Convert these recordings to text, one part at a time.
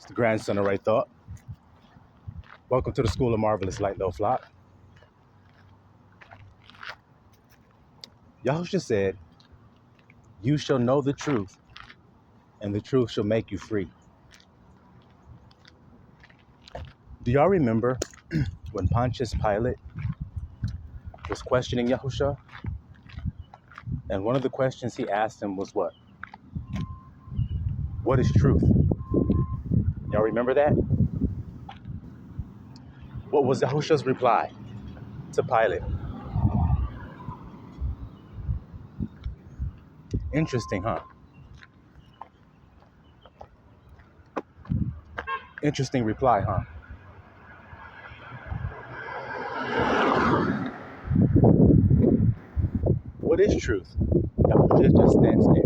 It's the grandson of Right Thought. Welcome to the School of Marvelous Light, little flock. Yahushua said, "You shall know the truth, and the truth shall make you free." Do y'all remember when Pontius Pilate was questioning Yahushua? And one of the questions he asked him was what? What is truth? Y'all remember that? What was Yahushua's reply to Pilate? Interesting, huh? Interesting reply, huh? What is truth? Yahushua just stands there.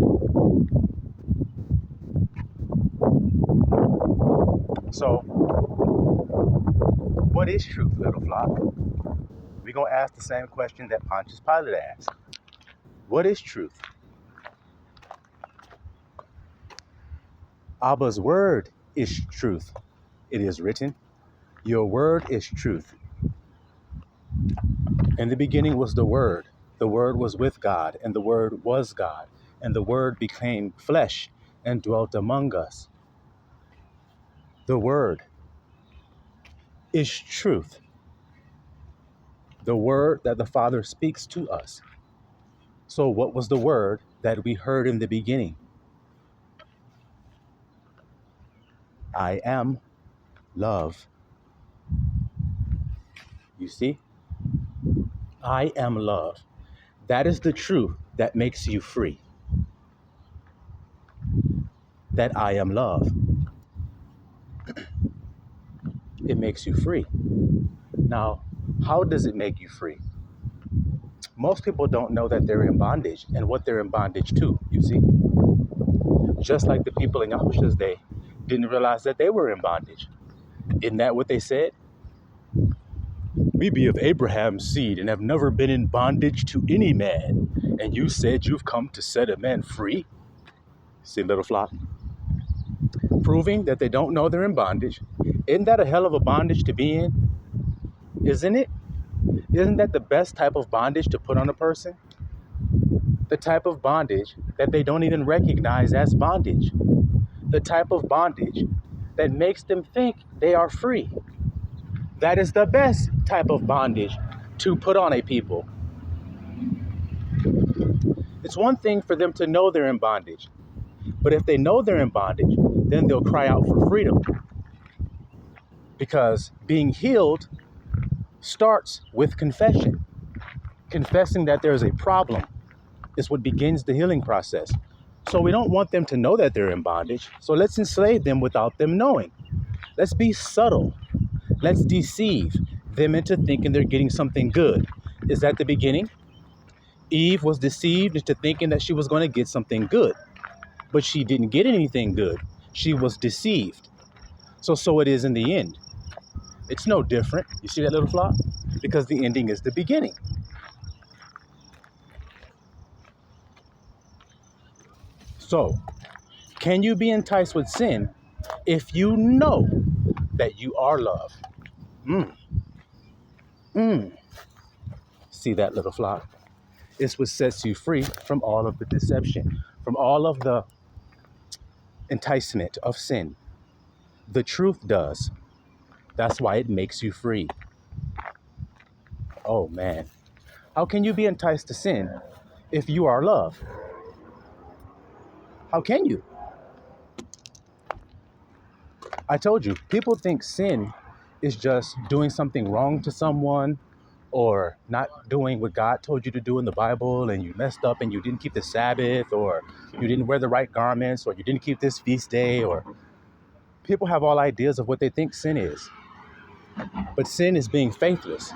So, what is truth, little flock? We're going to ask the same question that Pontius Pilate asked. What is truth? Abba's word is truth. It is written, your word is truth. In the beginning was the Word. The Word was with God, and the Word was God. And the Word became flesh and dwelt among us. The Word is truth. The Word that the Father speaks to us. So what was the Word that we heard in the beginning? I am love. You see? I am love. That is the truth that makes you free. That I am love. It makes you free. Now, how does it make you free? Most people don't know that they're in bondage and what they're in bondage to, you see? Just like the people in Yahushua's day didn't realize that they were in bondage. Isn't that what they said? We be of Abraham's seed and have never been in bondage to any man. And you said you've come to set a man free? See, little flock? Proving that they don't know they're in bondage. Isn't that a hell of a bondage to be in? Isn't it? Isn't that the best type of bondage to put on a person? The type of bondage that they don't even recognize as bondage. The type of bondage that makes them think they are free. That is the best type of bondage to put on a people. It's one thing for them to know they're in bondage. But if they know they're in bondage, then they'll cry out for freedom. Because being healed starts with confession. Confessing that there's a problem is what begins the healing process. So we don't want them to know that they're in bondage. So let's enslave them without them knowing. Let's be subtle. Let's deceive them into thinking they're getting something good. Is that the beginning? Eve was deceived into thinking that she was going to get something good. But she didn't get anything good. She was deceived. So it is in the end. It's no different. You see that, little flock? Because the ending is the beginning. So, can you be enticed with sin if you know that you are love? See that, little flock? It's what sets you free from all of the deception, from all of the enticement of sin. The truth does. That's why it makes you free. Oh, man. How can you be enticed to sin if you are love? How can you? I told you, people think sin is just doing something wrong to someone or not doing what God told you to do in the Bible, and you messed up and you didn't keep the Sabbath, or you didn't wear the right garments, or you didn't keep this feast day, or people have all ideas of what they think sin is. But sin is being faithless.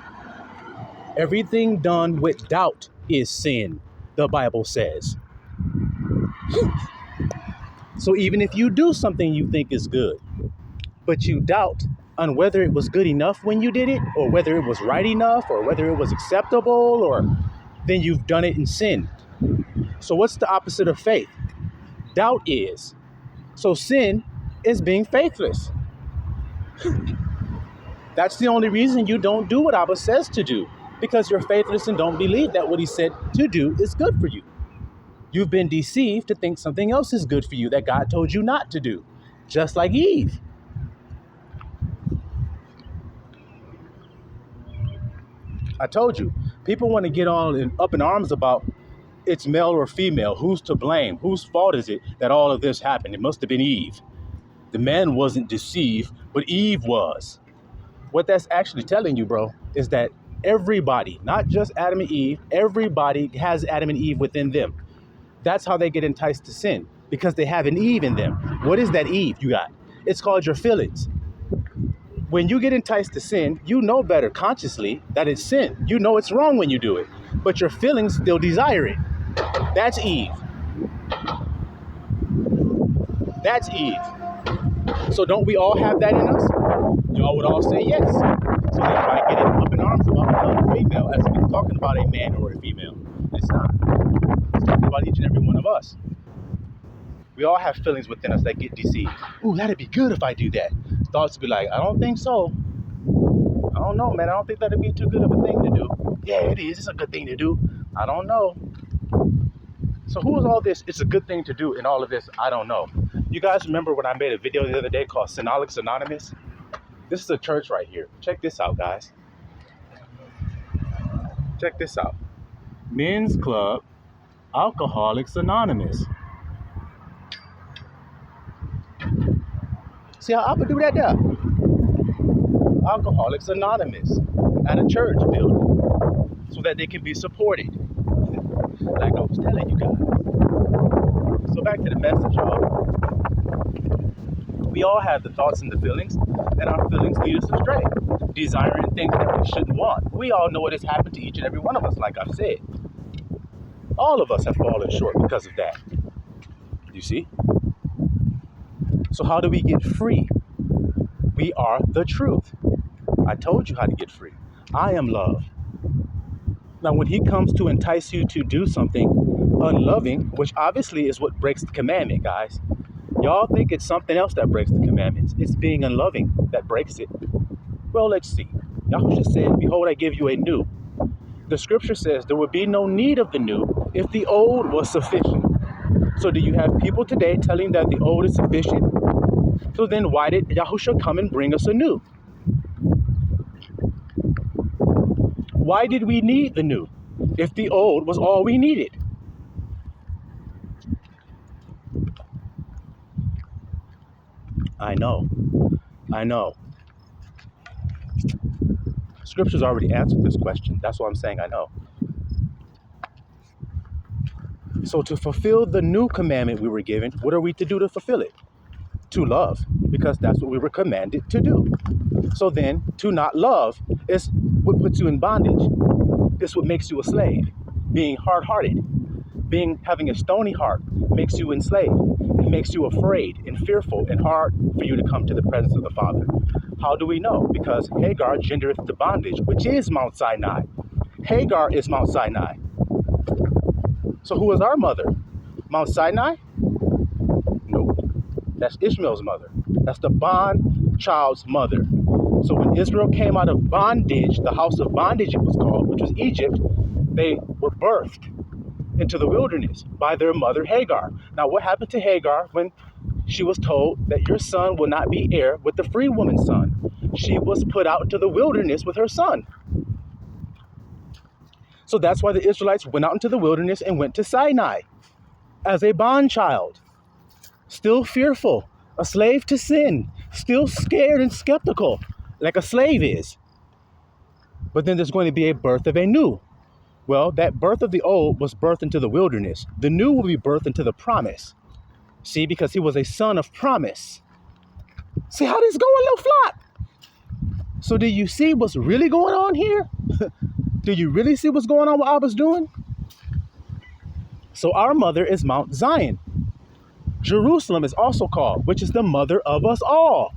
Everything done with doubt is sin, the Bible says. So even if you do something you think is good, but you doubt on whether it was good enough when you did it, or whether it was right enough, or whether it was acceptable, or then you've done it in sin. So what's the opposite of faith? Doubt is. So sin is being faithless. That's the only reason you don't do what Abba says to do, because you're faithless and don't believe that what he said to do is good for you. You've been deceived to think something else is good for you that God told you not to do, just like Eve. I told you, people want to get up in arms about it's male or female, who's to blame, whose fault is it that all of this happened? It must have been Eve. The man wasn't deceived, but Eve was. What that's actually telling you, bro, is that everybody, not just Adam and Eve, everybody has Adam and Eve within them. That's how they get enticed to sin, because they have an Eve in them. What is that Eve you got? It's called your feelings. When you get enticed to sin, you know better consciously that it's sin. You know it's wrong when you do it, but your feelings still desire it. That's Eve. That's Eve. So don't we all have that in us? Y'all would all say yes. So then why get up in arms about male or female as if it's talking about a man or a female? It's not. It's talking about each and every one of us. We all have feelings within us that get deceived. Ooh, that'd be good if I do that. Thoughts be like, I don't think so. I don't know, man. I don't think that'd be too good of a thing to do. Yeah, it is. It's a good thing to do. I don't know. So who is all this? It's a good thing to do in all of this. I don't know. You guys remember when I made a video the other day called Synolics Anonymous? This is a church right here. Check this out, guys. Check this out. Men's Club, Alcoholics Anonymous. See how I would do that there? Alcoholics Anonymous at a church building so that they can be supported. Like I was telling you guys. So back to the message, y'all. We all have the thoughts and the feelings, and our feelings lead us astray, desiring things that we shouldn't want. We all know what has happened to each and every one of us, like I've said. All of us have fallen short because of that. You see? So how do we get free? We are the truth. I told you how to get free. I am love. Now, when he comes to entice you to do something unloving, which obviously is what breaks the commandment, guys. Y'all think it's something else that breaks the commandments. It's being unloving that breaks it. Well, let's see. Yahushua said, behold, I give you a new. The scripture says there would be no need of the new if the old was sufficient. So do you have people today telling that the old is sufficient? So then why did Yahushua come and bring us a new? Why did we need the new if the old was all we needed? I know. Scripture's already answered this question. That's why I'm saying I know. So to fulfill the new commandment we were given, what are we to do to fulfill it? To love, because that's what we were commanded to do. So then, to not love is what puts you in bondage. It's what makes you a slave. Being hard-hearted, having a stony heart makes you enslaved. It makes you afraid and fearful and hard for you to come to the presence of the Father. How do we know? Because Hagar gendereth the bondage, which is Mount Sinai. Hagar is Mount Sinai. So who is our mother? Mount Sinai? Nope. That's Ishmael's mother. That's the bond child's mother. So when Israel came out of bondage, the house of bondage it was called, which was Egypt, they were birthed into the wilderness by their mother Hagar. Now what happened to Hagar when she was told that your son will not be heir with the free woman's son? She was put out into the wilderness with her son. So that's why the Israelites went out into the wilderness and went to Sinai as a bond child, still fearful, a slave to sin, still scared and skeptical, like a slave is. But then there's going to be a birth of a new. Well, that birth of the old was birthed into the wilderness. The new will be birthed into the promise. See, because he was a son of promise. See how this going, little flock? So do you see what's really going on here? Do you really see what's going on, what Abba's doing? So our mother is Mount Zion. Jerusalem is also called, which is the mother of us all.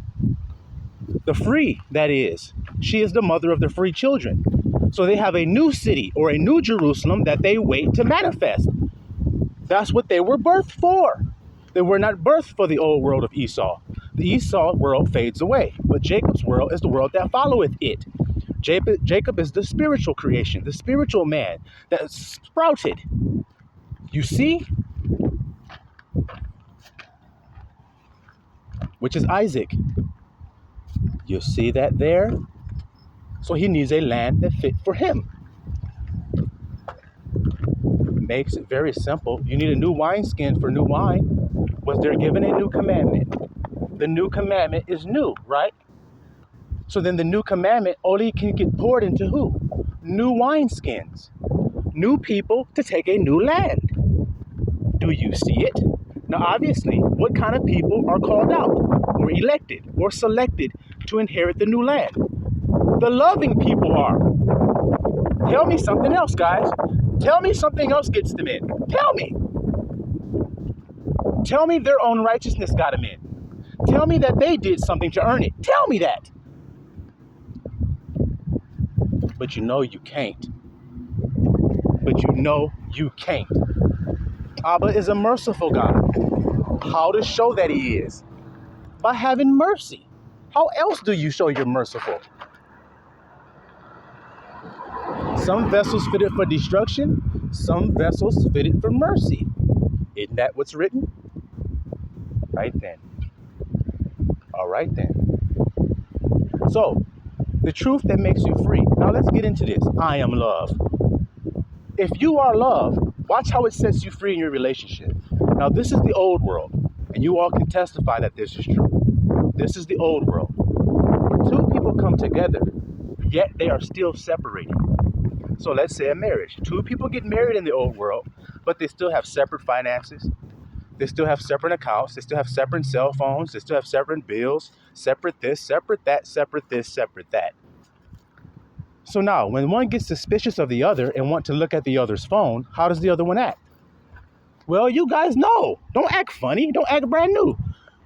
The free, that is. She is the mother of the free children. So they have a new city or a new Jerusalem that they wait to manifest. That's what they were birthed for. They were not birthed for the old world of Esau. The Esau world fades away, but Jacob's world is the world that followeth it. Jacob is the spiritual creation, the spiritual man that sprouted. You see? Which is Isaac. You see that there? So he needs a land that fit for him. Makes it very simple. You need a new wineskin for new wine. Was there given a new commandment? The new commandment is new, right? So then the new commandment only can get poured into who? New wineskins. New people to take a new land. Do you see it? Now, obviously, what kind of people are called out or elected or selected to inherit the new land? The loving people are. Tell me something else, guys. Tell me something else gets them in. Tell me. Tell me their own righteousness got them in. Tell me that they did something to earn it. Tell me that. But you know you can't. But you know you can't. Abba is a merciful God. How to show that he is? By having mercy. How else do you show you're merciful? Some vessels fitted for destruction, some vessels fitted for mercy. Isn't that what's written? Right then. All right then. So, the truth that makes you free. Now let's get into this. I am love. If you are love, watch how it sets you free in your relationship. Now this is the old world, and you all can testify that this is true. This is the old world, where two people come together, yet they are still separated. So let's say a marriage. Two people get married in the old world, but they still have separate finances. They still have separate accounts. They still have separate cell phones. They still have separate bills, separate this, separate that, separate this, separate that. So now, when one gets suspicious of the other and want to look at the other's phone, how does the other one act? Well, you guys know. Don't act funny. Don't act brand new.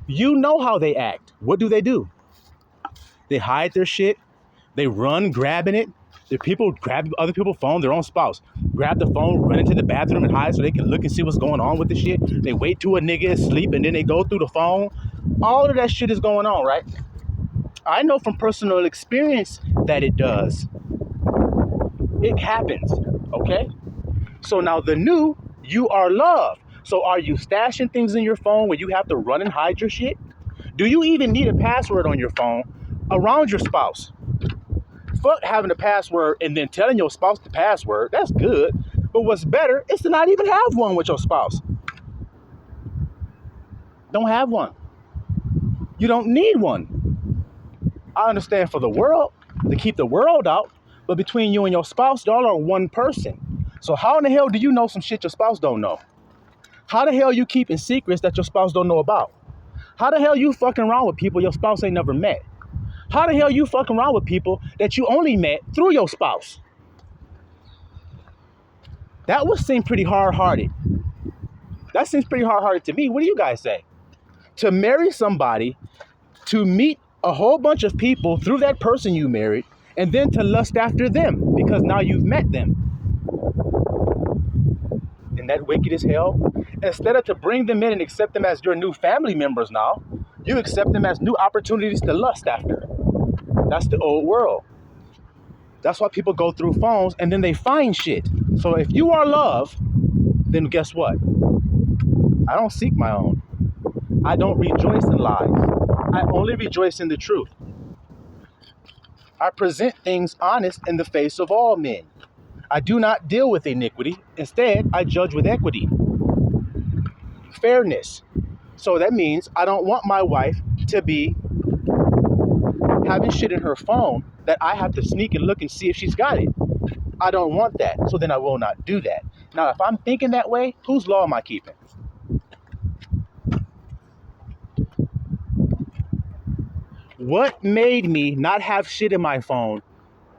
You know how they act. What do? They hide their shit. They run grabbing it. The people grab other people's phone, their own spouse. Grab the phone, run into the bathroom and hide so they can look and see what's going on with the shit. They wait till a nigga is asleep and then they go through the phone. All of that shit is going on, right? I know from personal experience that it does. It happens, okay? So now the new, you are love. So are you stashing things in your phone where you have to run and hide your shit? Do you even need a password on your phone around your spouse? Fuck having a password and then telling your spouse the password. That's good. But what's better is to not even have one with your spouse. Don't have one. You don't need one. I understand for the world, to keep the world out, but between you and your spouse, y'all are one person. So how in the hell do you know some shit your spouse don't know? How the hell you keeping secrets that your spouse don't know about? How the hell you fucking around with people your spouse ain't never met? How the hell you fucking around with people that you only met through your spouse? That would seem pretty hard-hearted. That seems pretty hard-hearted to me. What do you guys say? To marry somebody, to meet a whole bunch of people through that person you married, and then to lust after them because now you've met them. Isn't that wicked as hell? Instead of to bring them in and accept them as your new family members now, you accept them as new opportunities to lust after. That's the old world. That's why people go through phones and then they find shit. So if you are love, then guess what? I don't seek my own. I don't rejoice in lies. I only rejoice in the truth. I present things honest in the face of all men. I do not deal with iniquity. Instead, I judge with equity. Fairness. So that means I don't want my wife to be having shit in her phone that I have to sneak and look and see if she's got it. I don't want that. So then I will not do that. Now, if I'm thinking that way, whose law am I keeping? What made me not have shit in my phone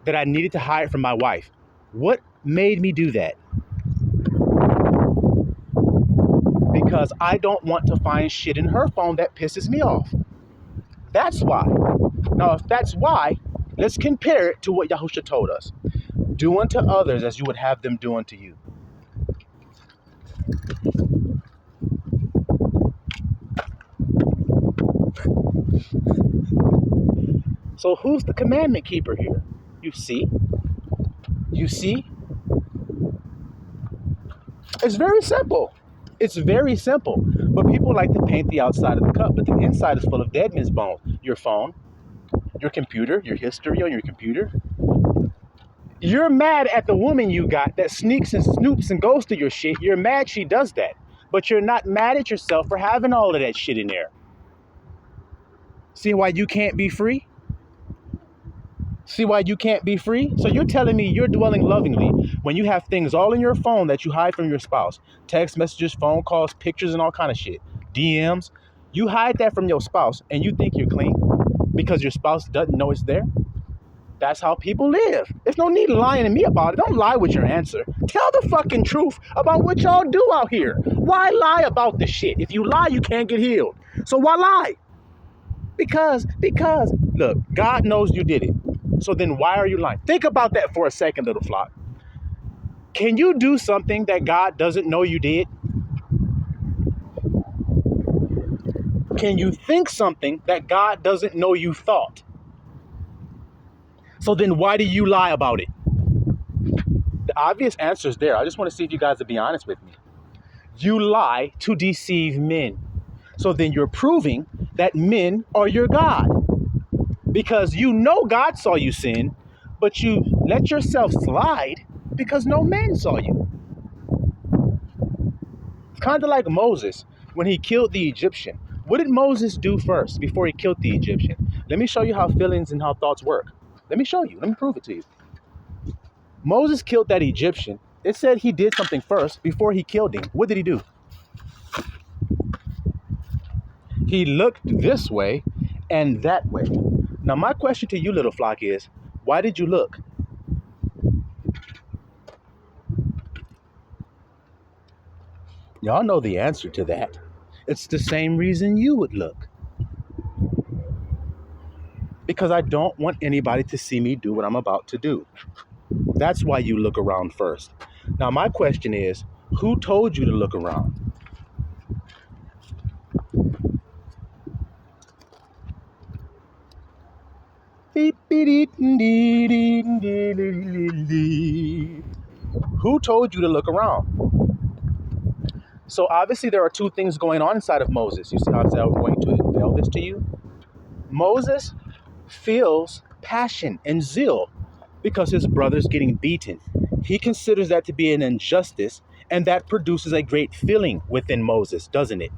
that I needed to hide from my wife? What made me do that? Because I don't want to find shit in her phone that pisses me off. That's why. Now, if that's why, let's compare it to what Yahusha told us. Do unto others as you would have them do unto you. So who's the commandment keeper here? You see? You see? It's very simple. It's very simple. But people like to paint the outside of the cup, but the inside is full of dead men's bones. Your phone, your computer, your history on your computer. You're mad at the woman you got that sneaks and snoops and goes to your shit. You're mad she does that. But you're not mad at yourself for having all of that shit in there. See why you can't be free? See why you can't be free? So you're telling me you're dwelling lovingly when you have things all in your phone that you hide from your spouse. Text messages, phone calls, pictures, and all kind of shit. DMs. You hide that from your spouse and you think you're clean because your spouse doesn't know it's there? That's how people live. There's no need lying to me about it. Don't lie with your answer. Tell the fucking truth about what y'all do out here. Why lie about the shit? If you lie, you can't get healed. So why lie? Because, look, God knows you did it. So then why are you lying? Think about that for a second, little flock. Can you do something that God doesn't know you did? Can you think something that God doesn't know you thought? So then why do you lie about it? The obvious answer is there. I just want to see if you guys will be honest with me. You lie to deceive men. So then you're proving that men are your God. Because you know God saw you sin, but you let yourself slide because no man saw you. It's kind of like Moses when he killed the Egyptian. What did Moses do first before he killed the Egyptian? Let me show you how feelings and how thoughts work. Let me show you. Let me prove it to you. Moses killed that Egyptian. It said he did something first before he killed him. What did he do? He looked this way and that way. Now, my question to you, little flock, is, why did you look? Y'all know the answer to that. It's the same reason you would look. Because I don't want anybody to see me do what I'm about to do. That's why you look around first. Now, my question is, who told you to look around? Who told you to look around? So obviously there are two things going on inside of Moses. You see how I'm going to unveil this to you? Moses feels passion and zeal because his brother's getting beaten. He considers that to be an injustice, and that produces a great feeling within Moses, doesn't it?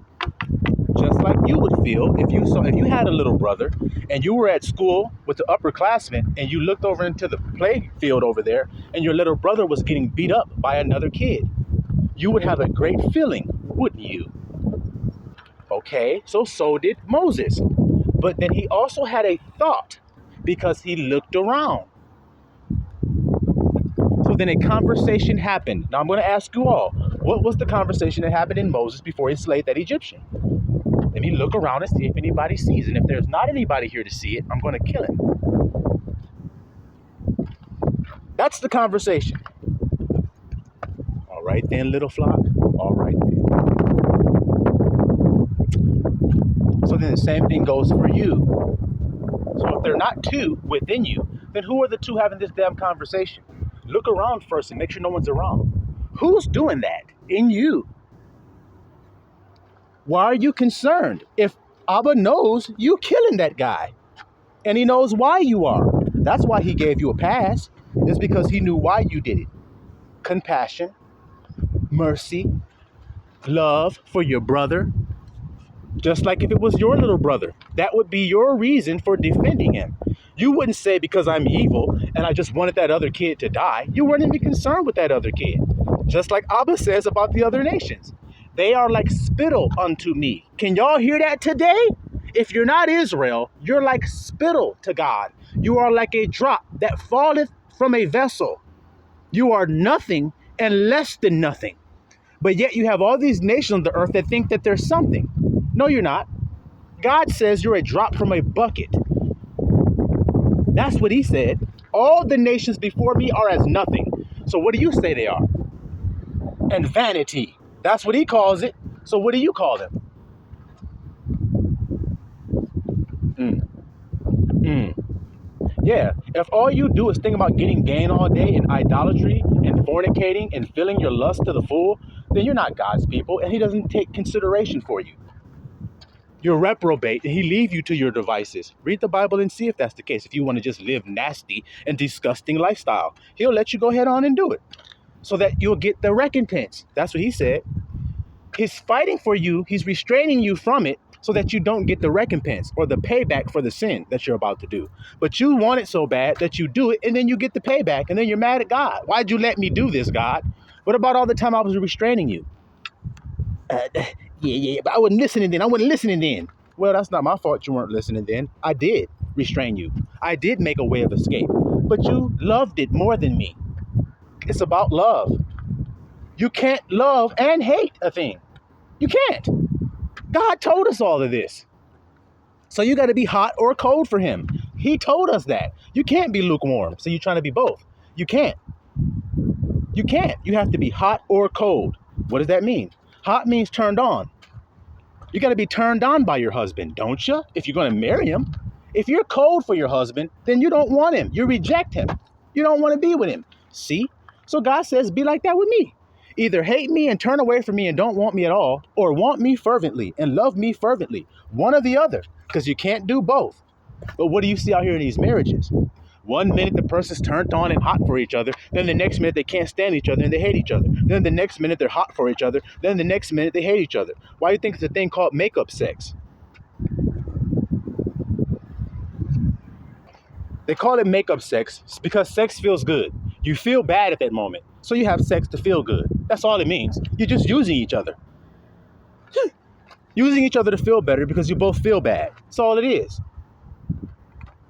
Just like you would feel if you had a little brother and you were at school with the upperclassmen and you looked over into the play field over there and your little brother was getting beat up by another kid. You would have a great feeling, wouldn't you? Okay, so did Moses. But then he also had a thought because he looked around. So then a conversation happened. Now I'm going to ask you all, what was the conversation that happened in Moses before he slayed that Egyptian? Let me look around and see if anybody sees it. And if there's not anybody here to see it, I'm going to kill him. That's the conversation. All right then, little flock. All right then. So then the same thing goes for you. So if they're not two within you, then who are the two having this damn conversation? Look around first and make sure no one's around. Who's doing that in you? Why are you concerned? If Abba knows you killing that guy and he knows why you are. That's why he gave you a pass. It's because he knew why you did it. Compassion, mercy, love for your brother. Just like if it was your little brother, that would be your reason for defending him. You wouldn't say because I'm evil and I just wanted that other kid to die. You weren't even concerned with that other kid. Just like Abba says about the other nations. They are like spittle unto me. Can y'all hear that today? If you're not Israel, you're like spittle to God. You are like a drop that falleth from a vessel. You are nothing and less than nothing. But yet you have all these nations on the earth that think that there's something. No, you're not. God says you're a drop from a bucket. That's what he said. All the nations before me are as nothing. So what do you say they are? And vanity. That's what he calls it. So what do you call them? Yeah, if all you do is think about getting gain all day in idolatry and fornicating and filling your lust to the full, then you're not God's people and he doesn't take consideration for you. You're reprobate and he leave you to your devices. Read the Bible and see if that's the case. If you want to just live nasty and disgusting lifestyle, he'll let you go ahead on and do it so that you'll get the recompense. That's what he said. He's fighting for you. He's restraining you from it so that you don't get the recompense or the payback for the sin that you're about to do. But you want it so bad that you do it and then you get the payback and then you're mad at God. Why'd you let me do this, God? What about all the time I was restraining you? But I wasn't listening then. I wasn't listening then. Well, that's not my fault you weren't listening then. I did restrain you. I did make a way of escape. But you loved it more than me. It's about love. You can't love and hate a thing. You can't. God told us all of this. So you got to be hot or cold for him. He told us that. You can't be lukewarm. So you're trying to be both. You can't. You can't. You have to be hot or cold. What does that mean? Hot means turned on. You got to be turned on by your husband, don't you? If you're going to marry him. If you're cold for your husband, then you don't want him. You reject him. You don't want to be with him. See? So God says, be like that with me. Either hate me and turn away from me and don't want me at all, or want me fervently and love me fervently. One or the other, because you can't do both. But what do you see out here in these marriages? One minute the person's turned on and hot for each other. Then the next minute they can't stand each other and they hate each other. Then the next minute they're hot for each other. Then the next minute they hate each other. Why do you think it's a thing called makeup sex? They call it makeup sex because sex feels good. You feel bad at that moment. So you have sex to feel good. That's all it means. You're just using each other. Using each other to feel better because you both feel bad. That's all it is.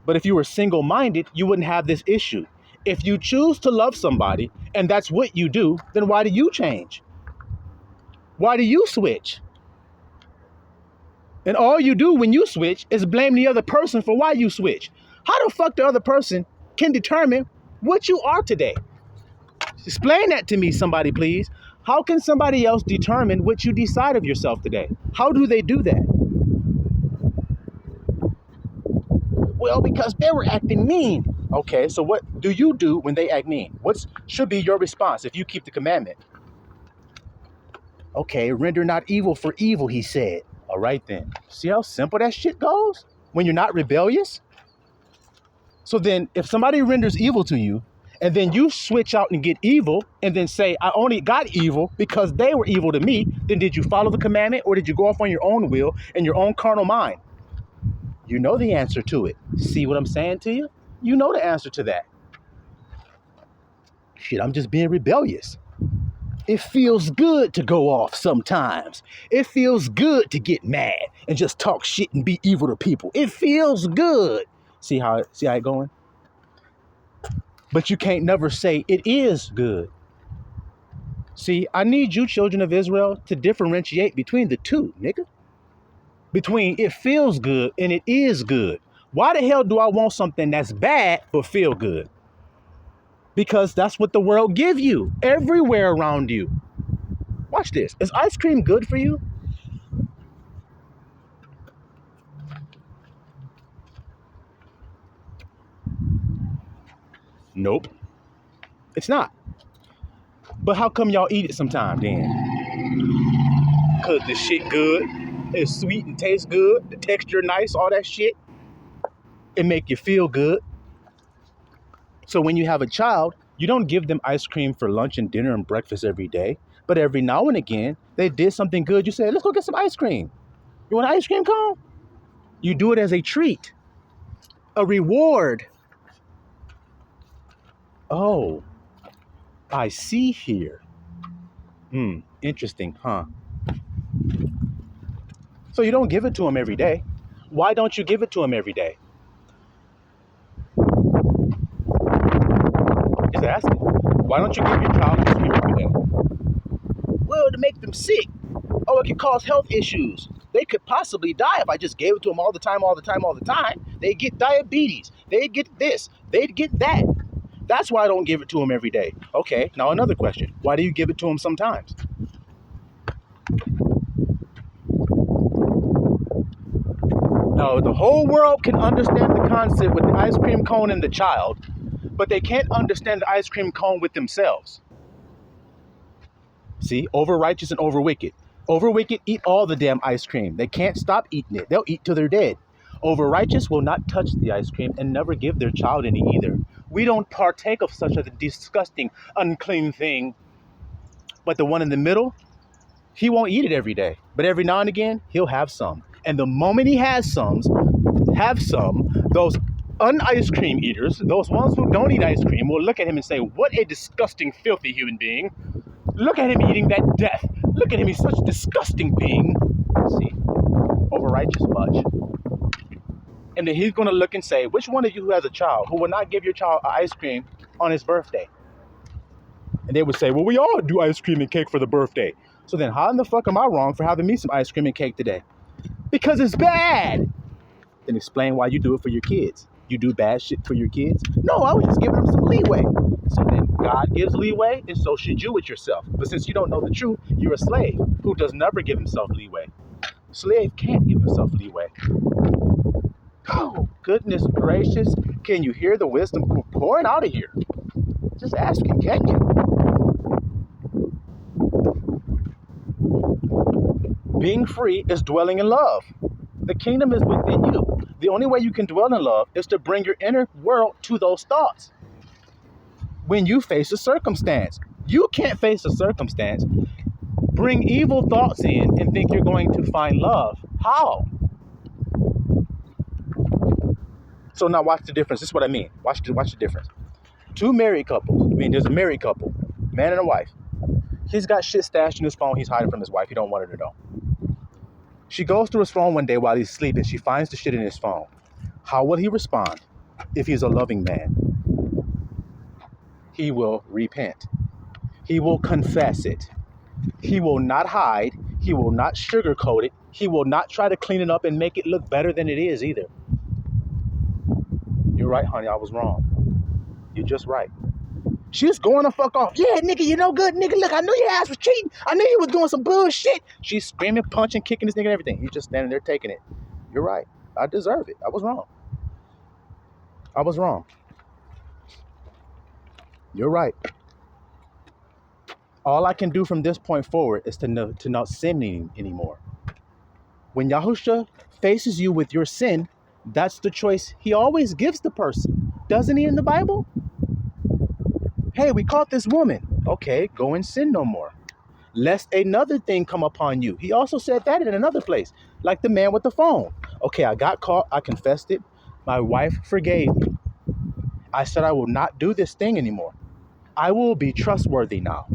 But if you were single-minded, you wouldn't have this issue. If you choose to love somebody and that's what you do, then why do you change? Why do you switch? And all you do when you switch is blame the other person for why you switch. How the fuck the other person can determine what you are today? Explain that to me, somebody, please. How can somebody else determine what you decide of yourself today? How do they do that? Well, because they were acting mean. Okay, so what do you do when they act mean? What should be your response if you keep the commandment? Okay, render not evil for evil, he said. All right then. See how simple that shit goes? When you're not rebellious? So then if somebody renders evil to you, and then you switch out and get evil, and then say, I only got evil because they were evil to me, then did you follow the commandment or did you go off on your own will and your own carnal mind? You know the answer to it. See what I'm saying to you? You know the answer to that. Shit, I'm just being rebellious. It feels good to go off sometimes. It feels good to get mad and just talk shit and be evil to people. It feels good. See how it going? But you can't never say it is good. See, I need you, children of Israel, to differentiate between the two, nigga. Between it feels good and it is good. Why the hell do I want something that's bad but feel good? Because that's what the world give you everywhere around you. Watch this. Is ice cream good for you? Nope. It's not. But how come y'all eat it sometime then? Because the shit good. It's sweet and tastes good. The texture nice, all that shit. It make you feel good. So when you have a child, you don't give them ice cream for lunch and dinner and breakfast every day. But every now and again, they did something good. You say, let's go get some ice cream. You want an ice cream cone? You do it as a treat. A reward. Oh, I see here. Interesting, huh? So you don't give it to them every day. Why don't you give it to them every day? Just asking. Why don't you give your child ice cream every day? Well, to make them sick. Oh, it could cause health issues. They could possibly die if I just gave it to them all the time. They get diabetes. They get this. They get that. That's why I don't give it to them every day. Okay, now another question. Why do you give it to them sometimes? Now, the whole world can understand the concept with the ice cream cone and the child, but they can't understand the ice cream cone with themselves. See, over righteous and over wicked. Over wicked eat all the damn ice cream. They can't stop eating it. They'll eat till they're dead. Over righteous will not touch the ice cream and never give their child any either. We don't partake of such a disgusting, unclean thing. But the one in the middle, he won't eat it every day. But every now and again, he'll have some. And the moment he have some, those un-ice cream eaters, those ones who don't eat ice cream, will look at him and say, what a disgusting, filthy human being. Look at him eating that death. Look at him, he's such a disgusting being. See, over righteous much. And then he's going to look and say, which one of you who has a child who will not give your child ice cream on his birthday? And they would say, well, we all do ice cream and cake for the birthday. So then how in the fuck am I wrong for having me some ice cream and cake today? Because it's bad. Then explain why you do it for your kids. You do bad shit for your kids? No, I was just giving them some leeway. So then God gives leeway, and so should you with yourself. But since you don't know the truth, you're a slave who does never give himself leeway. Slave can't give himself leeway. Oh, goodness gracious. Can you hear the wisdom pouring out of here? Just ask him, can you? Being free is dwelling in love. The kingdom is within you. The only way you can dwell in love is to bring your inner world to those thoughts. When you face a circumstance, you can't face a circumstance, bring evil thoughts in and think you're going to find love. How? So now watch the difference. This is what I mean. Watch the difference. Two married couples. I mean, there's a married couple, man and a wife. He's got shit stashed in his phone he's hiding from his wife. He don't want her to know. She goes through his phone one day while he's sleeping. She finds the shit in his phone. How will he respond if he's a loving man? He will repent. He will confess it. He will not hide. He will not sugarcoat it. He will not try to clean it up and make it look better than it is either. You're right, honey. I was wrong. You're just right. She's going to fuck off. Yeah, nigga, you no good. Nigga, look, I knew your ass was cheating. I knew you was doing some bullshit. She's screaming, punching, kicking this nigga and everything. He's just standing there taking it. You're right. I deserve it. I was wrong. I was wrong. You're right. All I can do from this point forward is to not sin anymore. When Yahusha faces you with your sin, that's the choice he always gives the person. Doesn't he in the Bible? Hey, we caught this woman. Okay, go and sin no more, lest another thing come upon you. He also said that in another place, like the man with the phone. Okay, I got caught. I confessed it. My wife forgave me. I said I will not do this thing anymore. I will be trustworthy now.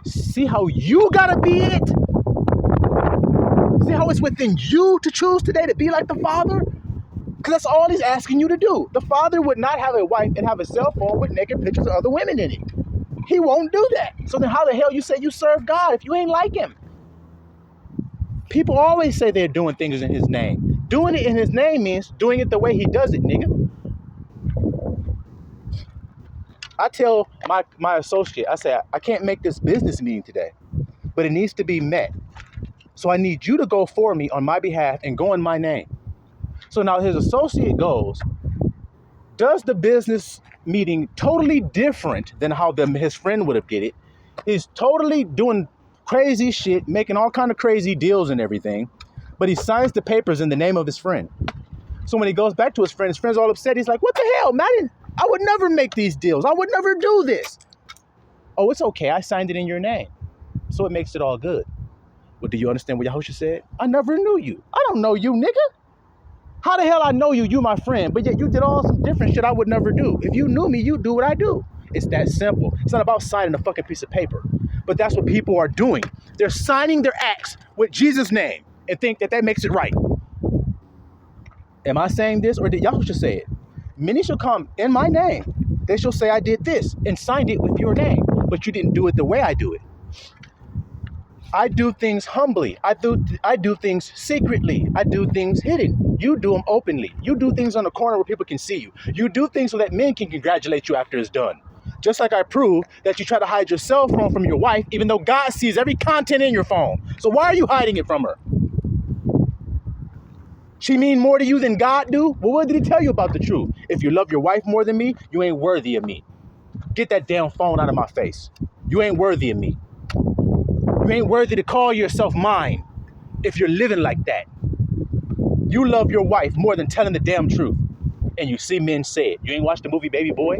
See how you gotta be it? See how it's within you to choose today to be like the Father? Because that's all he's asking you to do. The Father would not have a wife and have a cell phone with naked pictures of other women in it. He won't do that. So then how the hell you say you serve God if you ain't like him? People always say they're doing things in his name. Doing it in his name means doing it the way he does it, nigga. I tell my associate, I say, I can't make this business meeting today, but it needs to be met. So I need you to go for me on my behalf and go in my name. So now his associate goes, does the business meeting totally different than how his friend would have did it. He's totally doing crazy shit, making all kind of crazy deals and everything, but he signs the papers in the name of his friend. So when he goes back to his friend's all upset. He's like, what the hell, man? I would never make these deals. I would never do this. Oh, it's okay. I signed it in your name. So it makes it all good. But do you understand what Yahusha said? I never knew you. I don't know you, nigga. How the hell I know you? You my friend, but yet you did all some different shit I would never do. If you knew me, you'd do what I do. It's that simple. It's not about signing a fucking piece of paper. But that's what people are doing. They're signing their acts with Jesus' name and think that makes it right. Am I saying this, or did Yahusha say it? Many shall come in my name. They shall say I did this and signed it with your name, but you didn't do it the way I do it. I do things humbly. I do things secretly. I do things hidden. You do them openly. You do things on the corner where people can see you. You do things so that men can congratulate you after it's done. Just like I proved that you try to hide your cell phone from your wife, even though God sees every content in your phone. So why are you hiding it from her? She mean more to you than God do? Well, what did he tell you about the truth? If you love your wife more than me, you ain't worthy of me. Get that damn phone out of my face. You ain't worthy of me. You ain't worthy to call yourself mine if you're living like that. You love your wife more than telling the damn truth. And you see men say it. You ain't watched the movie Baby Boy?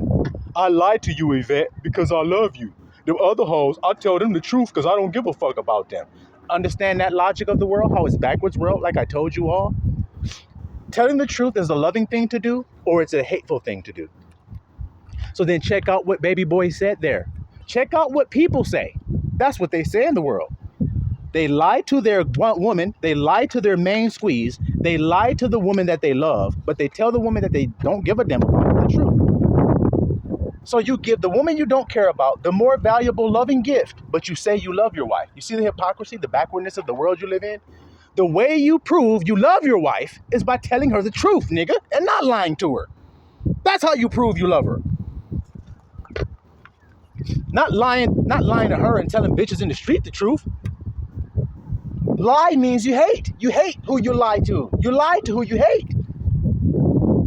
I lied to you, Yvette, because I love you. The other hoes, I tell them the truth because I don't give a fuck about them. Understand that logic of the world, how it's backwards world, like I told you all? Telling the truth is a loving thing to do, or it's a hateful thing to do. So then check out what Baby Boy said there. Check out what people say. That's what they say in the world. They lie to their woman. They lie to their main squeeze. They lie to the woman that they love, but they tell the woman that they don't give a damn about the truth. So you give the woman you don't care about the more valuable, loving gift, but you say you love your wife. You see the hypocrisy, the backwardness of the world you live in? The way you prove you love your wife is by telling her the truth, nigga, and not lying to her. That's how you prove you love her. Not lying to her and telling bitches in the street the truth. Lie means you hate. You hate who you lie to. You lie to who you hate.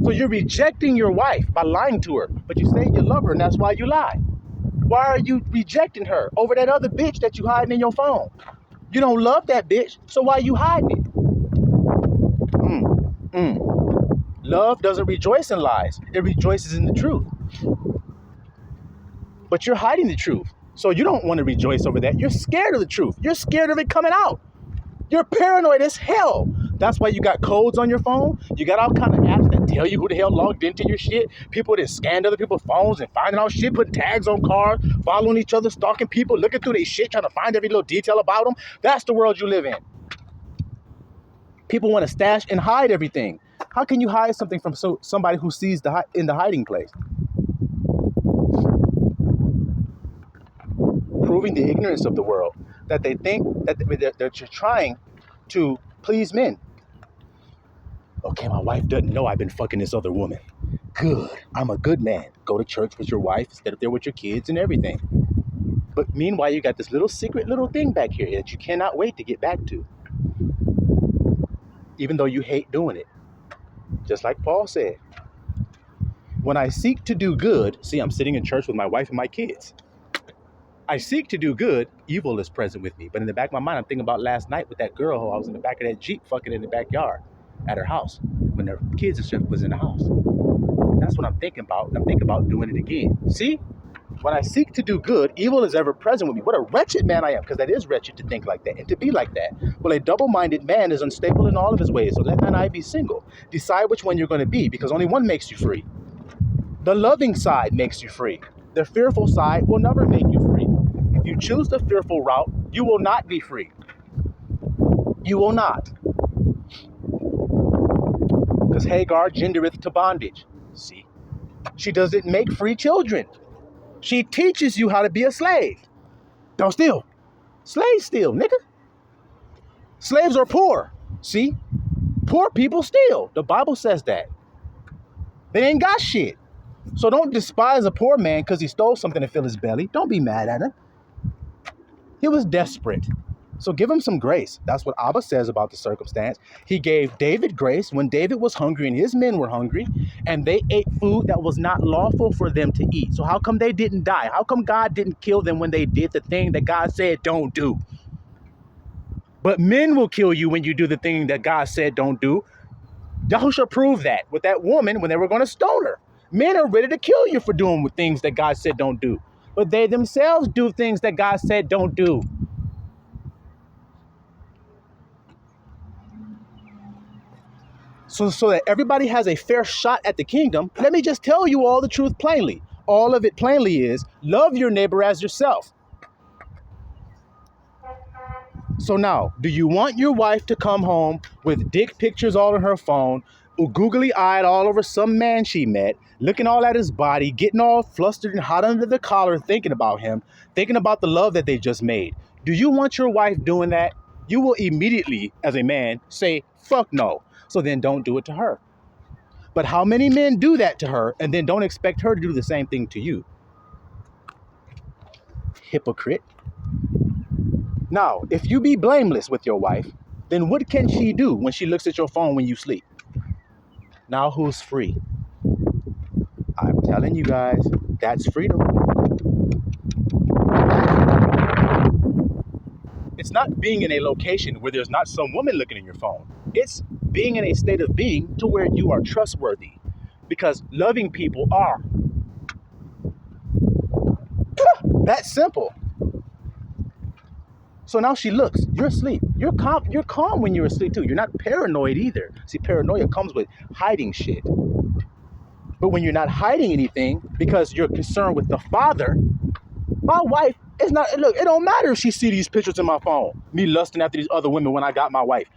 So you're rejecting your wife by lying to her, but you say you love her and that's why you lie. Why are you rejecting her over that other bitch that you hiding in your phone? You don't love that bitch, so why you hiding it? Love doesn't rejoice in lies. It rejoices in the truth. But you're hiding the truth. So you don't want to rejoice over that. You're scared of the truth. You're scared of it coming out. You're paranoid as hell. That's why you got codes on your phone. You got all kind of apps that tell you who the hell logged into your shit. People that scanned other people's phones and finding out shit, putting tags on cars, following each other, stalking people, looking through their shit, trying to find every little detail about them. That's the world you live in. People want to stash and hide everything. How can you hide something from somebody who sees in the hiding place? Proving the ignorance of the world, that they think that they're trying to please men. Okay, my wife doesn't know I've been fucking this other woman. Good, I'm a good man. Go to church with your wife, stay up there with your kids and everything. But meanwhile, you got this little secret little thing back here that you cannot wait to get back to. Even though you hate doing it. Just like Paul said. When I seek to do good, see, I'm sitting in church with my wife and my kids. I seek to do good, evil is present with me. But in the back of my mind, I'm thinking about last night with that girl who I was in the back of that Jeep fucking in the backyard at her house when their kids and stuff was in the house. That's what I'm thinking about. I'm thinking about doing it again. See? When I seek to do good, evil is ever present with me. What a wretched man I am, because that is wretched to think like that and to be like that. Well, a double-minded man is unstable in all of his ways. So let that I be single. Decide which one you're going to be, because only one makes you free. The loving side makes you free. The fearful side will never make you free. If you choose the fearful route, you will not be free. You will not. Because Hagar gendereth to bondage. See? She doesn't make free children. She teaches you how to be a slave. Don't steal. Slaves steal, nigga. Slaves are poor. See? Poor people steal. The Bible says that. They ain't got shit. So don't despise a poor man because he stole something to fill his belly. Don't be mad at him. He was desperate. So give him some grace. That's what Abba says about the circumstance. He gave David grace when David was hungry and his men were hungry, and they ate food that was not lawful for them to eat. So how come they didn't die? How come God didn't kill them when they did the thing that God said don't do? But men will kill you when you do the thing that God said don't do. Yahushua proved that with that woman when they were going to stone her. Men are ready to kill you for doing things that God said don't do. But they themselves do things that God said don't do. So that everybody has a fair shot at the kingdom, let me just tell you all the truth plainly. All of it plainly is, love your neighbor as yourself. So now, do you want your wife to come home with dick pictures all on her phone, googly-eyed all over some man she met, looking all at his body, getting all flustered and hot under the collar, thinking about him, thinking about the love that they just made? Do you want your wife doing that? You will immediately, as a man, say, fuck no. So then don't do it to her. But how many men do that to her and then don't expect her to do the same thing to you? Hypocrite. Now, if you be blameless with your wife, then what can she do when she looks at your phone when you sleep? Now who's free? I'm telling you guys, that's freedom. It's not being in a location where there's not some woman looking in your phone. It's being in a state of being to where you are trustworthy. Because loving people are. That's simple. So now she looks, you're asleep. You're calm when you're asleep too. You're not paranoid either. See, paranoia comes with hiding shit. But when you're not hiding anything because you're concerned with the Father, my wife is not, look, it don't matter if she see these pictures in my phone, me lusting after these other women when I got my wife.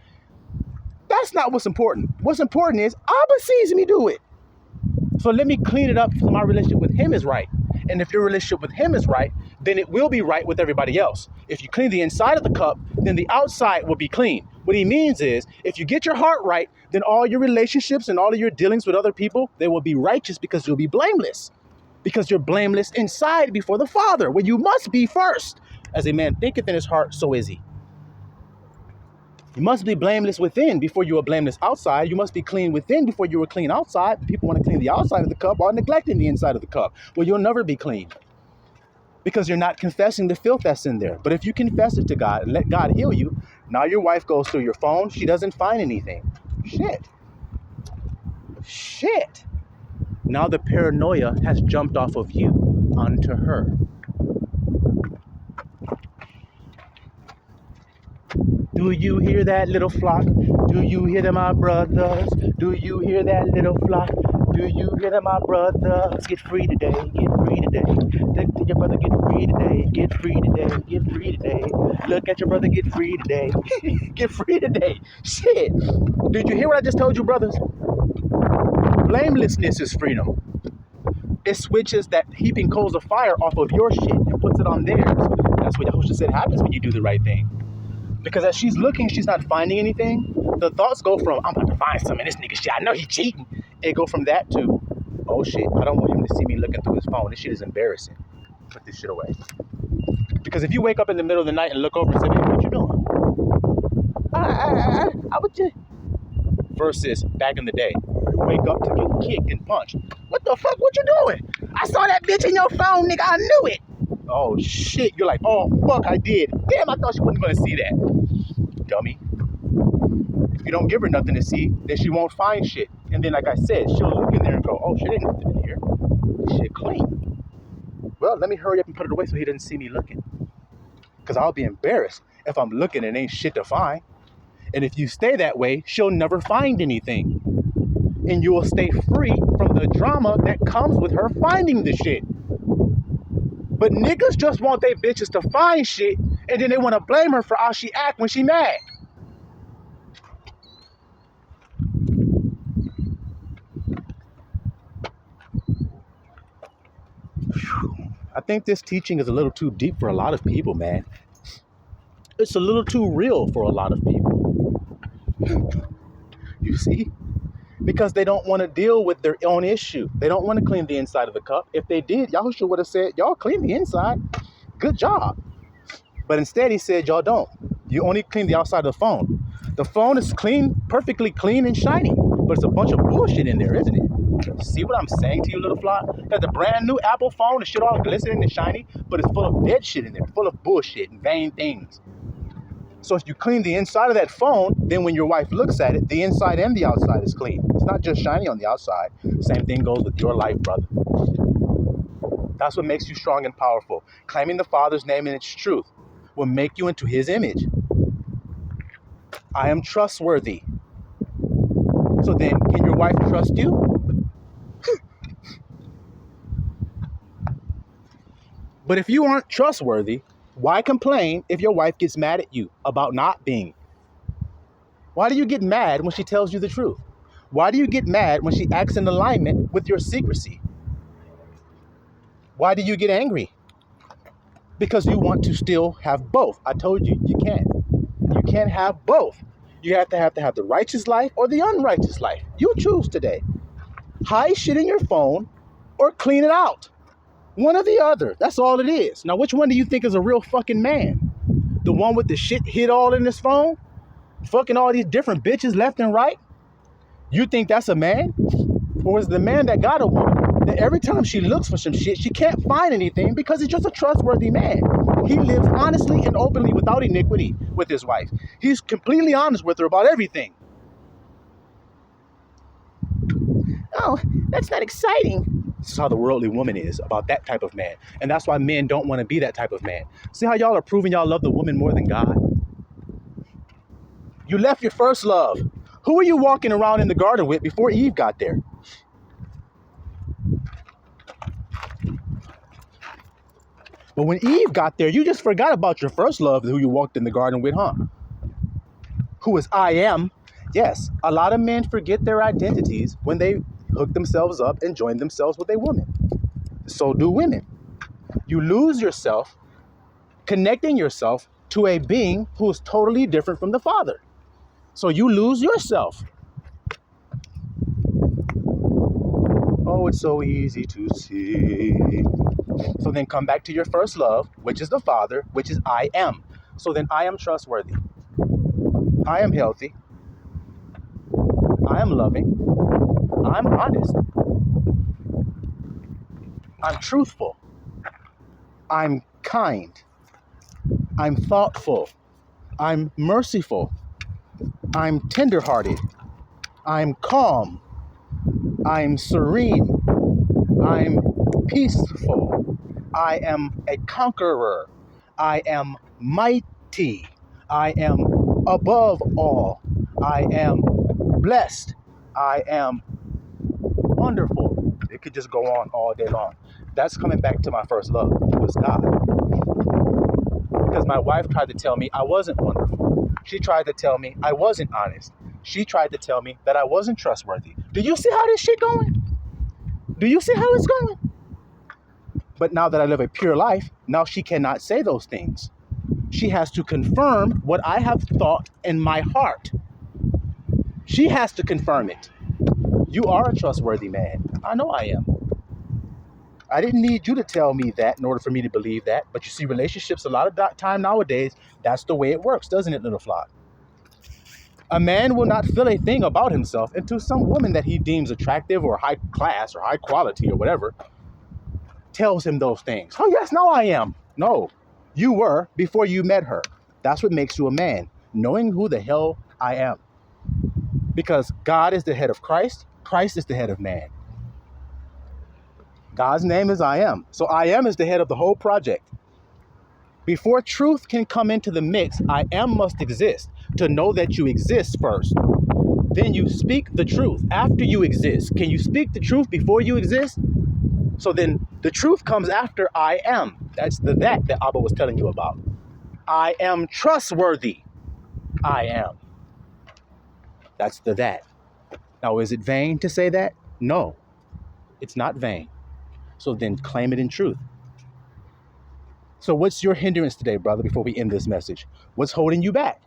That's not what's important. What's important is Abba sees me do it. So let me clean it up so my relationship with him is right. And if your relationship with him is right, then it will be right with everybody else. If you clean the inside of the cup, then the outside will be clean. What he means is, if you get your heart right, then all your relationships and all of your dealings with other people, they will be righteous because you'll be blameless. Because you're blameless inside before the Father, where you must be first. As a man thinketh in his heart, so is he. You must be blameless within before you are blameless outside. You must be clean within before you are clean outside. People want to clean the outside of the cup while neglecting the inside of the cup. Well, you'll never be clean because you're not confessing the filth that's in there. But if you confess it to God and let God heal you, now your wife goes through your phone. She doesn't find anything. Shit. Now the paranoia has jumped off of you onto her. Do you hear that, little flock? Do you hear them, my brothers? Do you hear that, little flock? Do you hear them, my brothers? Get free today, get free today. Look at your brother, get free today, get free today, get free today. Look at your brother, get free today. Get free today. Shit. Did you hear what I just told you, brothers? Blamelessness is freedom. It switches that heaping coals of fire off of your shit and puts it on theirs. That's what Yahushua said happens when you do the right thing. Because as she's looking, she's not finding anything. The thoughts go from, I'm about to find something in this nigga shit. I know he cheating. It go from that to, oh shit, I don't want him to see me looking through his phone. This shit is embarrassing. Put this shit away. Because if you wake up in the middle of the night and look over and say, baby, what you doing? I would just... Versus back in the day, you wake up to get kicked and punched. What the fuck? What you doing? I saw that bitch in your phone, nigga. I knew it. Oh shit, you're like, oh fuck, I did. Damn, I thought she wasn't gonna see that. Dummy. If you don't give her nothing to see, then she won't find shit. And then like I said, she'll look in there and go, oh shit, ain't nothing in here. Shit clean. Well, let me hurry up and put it away so he doesn't see me looking. Because I'll be embarrassed if I'm looking and ain't shit to find. And if you stay that way, she'll never find anything. And you will stay free from the drama that comes with her finding the shit. But niggas just want their bitches to find shit, and then they want to blame her for how she act when she mad. I think this teaching is a little too deep for a lot of people, man. It's a little too real for a lot of people. You see? Because they don't want to deal with their own issue. They don't want to clean the inside of the cup. If they did, Yahushua would have said, y'all clean the inside. Good job. But instead he said, y'all don't. You only clean the outside of the phone. The phone is clean, perfectly clean and shiny. But it's a bunch of bullshit in there, isn't it? See what I'm saying to you, little flock? Got the brand new Apple phone, the shit all glistening and shiny, but it's full of dead shit in there, full of bullshit and vain things. So if you clean the inside of that phone, then when your wife looks at it, the inside and the outside is clean. It's not just shiny on the outside. Same thing goes with your life, brother. That's what makes you strong and powerful. Claiming the Father's name and its truth will make you into his image. I am trustworthy. So then, can your wife trust you? But if you aren't trustworthy, why complain if your wife gets mad at you about not being? Why do you get mad when she tells you the truth? Why do you get mad when she acts in alignment with your secrecy? Why do you get angry? Because you want to still have both. I told you, you can't. You can't have both. You have to have the righteous life or the unrighteous life. You choose today. Hide shit in your phone or clean it out. One or the other. That's all it is. Now, which one do you think is a real fucking man? The one with the shit hid all in his phone? fucking all these different bitches left and right, you think that's a man? Or is the man that got a woman that every time she looks for some shit, she can't find anything because he's just a trustworthy man? He lives honestly and openly without iniquity with his wife. He's completely honest with her about everything. Oh, that's not exciting. This is how the worldly woman is about that type of man. And that's why men don't want to be that type of man. See how y'all are proving y'all love the woman more than God? You left your first love. Who were you walking around in the garden with before Eve got there? But when Eve got there, you just forgot about your first love, who you walked in the garden with, huh? Who is I am. Yes, a lot of men forget their identities when they hook themselves up and join themselves with a woman. So do women. You lose yourself connecting yourself to a being who is totally different from the Father. So you lose yourself. Oh, it's so easy to see. So then come back to your first love, which is the Father, which is I am. So then I am trustworthy. I am healthy. I am loving. I'm honest. I'm truthful. I'm kind. I'm thoughtful. I'm merciful. I'm tenderhearted. I'm calm. I'm serene. I'm peaceful. I am a conqueror. I am mighty. I am above all. I am blessed. I am wonderful. It could just go on all day long. That's coming back to my first love, who was God. Because my wife tried to tell me I wasn't wonderful. She tried to tell me I wasn't honest. She tried to tell me that I wasn't trustworthy. Do you see how this shit going? Do you see how it's going? But now that I live a pure life, now she cannot say those things. She has to confirm what I have thought in my heart. She has to confirm it. You are a trustworthy man. I know I am. I didn't need you to tell me that in order for me to believe that. But you see, relationships, a lot of time nowadays, that's the way it works, doesn't it, little flock? A man will not feel a thing about himself until some woman that he deems attractive or high class or high quality or whatever tells him those things. Oh, yes, now I am. No, you were before you met her. That's what makes you a man, knowing who the hell I am. Because God is the head of Christ. Christ is the head of man. God's name is I am. So I am is the head of the whole project. Before truth can come into the mix, I am must exist. To know that you exist first. Then you speak the truth after you exist. Can you speak the truth before you exist? So then the truth comes after I am. That's the that Abba was telling you about. I am trustworthy. I am. That's the that. Now, is it vain to say that? No, it's not vain. So then claim it in truth. So what's your hindrance today, brother, before we end this message? What's holding you back?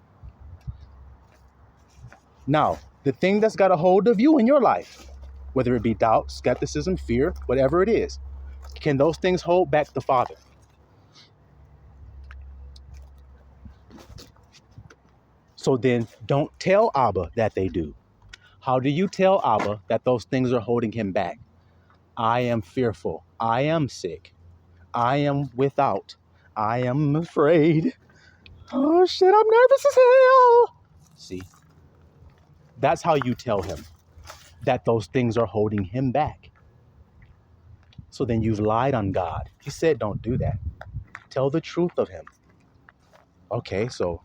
Now, the thing that's got a hold of you in your life, whether it be doubt, skepticism, fear, whatever it is, can those things hold back the Father? So then don't tell Abba that they do. How do you tell Abba that those things are holding him back? I am fearful. I am sick. I am without. I am afraid. Oh shit, I'm nervous as hell. See, that's how you tell him that those things are holding him back. So then you've lied on God. He said don't do that. Tell the truth of him. Okay, so